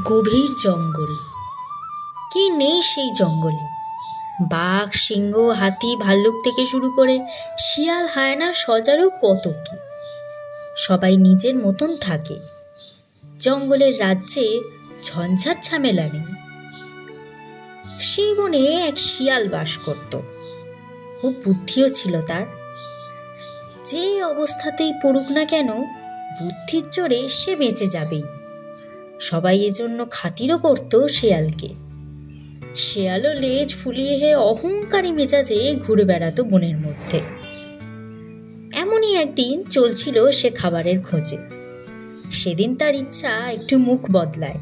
গভীর জঙ্গল। কি নেই সেই জঙ্গলে! বাঘ, সিংহ, হাতি, ভাল্লুক থেকে শুরু করে শিয়াল, হায়না, সজারু, কত কি। সবাই নিজের মতন থাকে। জঙ্গলের রাজ্যে ঝঞ্ঝাট ঝামেলা নেই। সেই বনে এক শিয়াল বাস করত। খুব বুদ্ধিও ছিল তার। যে অবস্থাতেই পড়ুক না কেন, বুদ্ধির জোরে সে বেঁচে যাবেই। সবাই এজন্য খাতিরও করত শিয়ালকে। শিয়ালও লেজ ফুলিয়ে অহংকারী মেজাজে ঘুরে বেড়াতো বনের মধ্যে। এমনই একদিন চলছিল সে খাবারের খোঁজে। সেদিন তার ইচ্ছা একটু মুখ বদলায়।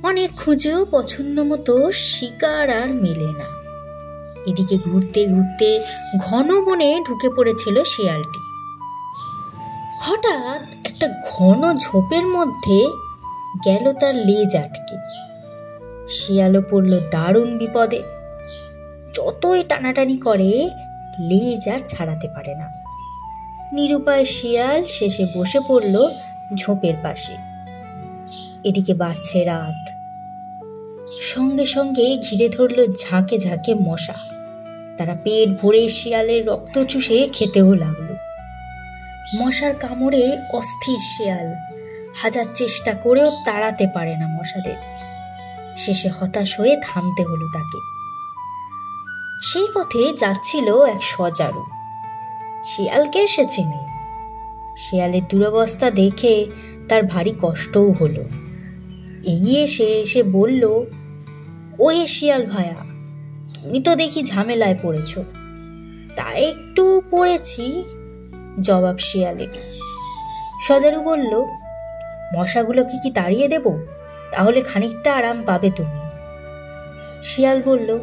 অনেক খুঁজেও পছন্দ মতো শিকার আর মেলে না। এদিকে ঘুরতে ঘুরতে ঘন বনে ঢুকে পড়েছিল শিয়ালটি। হঠাৎ একটা ঘন ঝোপের মধ্যে গেল তার লেজ আটকে। শিয়ালও পড়ল দারুণ বিপদে। যতই টানাটানি করে, লেজ আর ছাড়াতে পারে না। নিরুপায় শিয়াল শেষে বসে পড়ল ঝোপের পাশে। এদিকে বাড়ছে রাত। সঙ্গে সঙ্গে ঘিরে ধরল ঝাঁকে ঝাঁকে মশা। তারা পেট ভরে শিয়ালের রক্ত চুষে খেতেও লাগলো। মশার কামড়ে অস্থির শিয়াল হাজার চেষ্টা করেও তাড়াতে পারে না মশাদের। শেষে হতাশ হয়ে থামতে হলো তাকে। সেই পথে যাচ্ছিল এক সজারু। শিয়ালকে সে চেনে। শিয়ালের দুরবস্থা দেখে তার ভারী কষ্টও হলো। এগিয়ে এসে বলল, ওয়ে শিয়াল ভায়া, তুমি তো দেখি ঝামেলায় পড়েছ। তা একটু পড়েছি, জবাব শিয়ালের। সজারু বলল, মশাগুলোকে কি তাড়িয়ে দেব? তাহলে খানিকটা আরাম পাবে তুমি। শিয়াল বলল,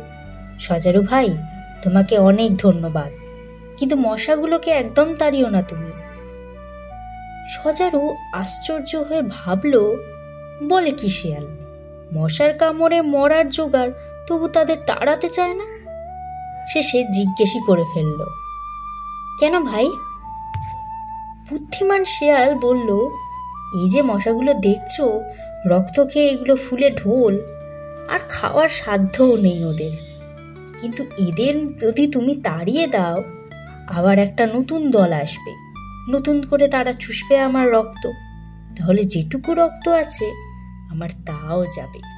সজারু ভাই, তোমাকে অনেক ধন্যবাদ, কিন্তু মশাগুলোকে একদম তাড়িও না তুমি। সজারু আশ্চর্য হয়ে ভাবল, বলে কি শিয়াল, মশার কামড়ে মরার জোগাড়, তবু তাদের তাড়াতে চায় না। শেষে জিজ্ঞেসই করে ফেলল, কেন ভাই? বুদ্ধিমান শিয়াল বলল, এই যে মশাগুলো দেখছো, রক্ত খেয়ে এগুলো ফুলে ঢোল, আর খাওয়ার সাধ্যও নেই ওদের। কিন্তু এদের যদি তুমি তাড়িয়ে দাও, আবার একটা নতুন দল আসবে, নতুন করে তারা চুষবে আমার রক্ত। তাহলে যেটুকু রক্ত আছে আমার তাও যাবে।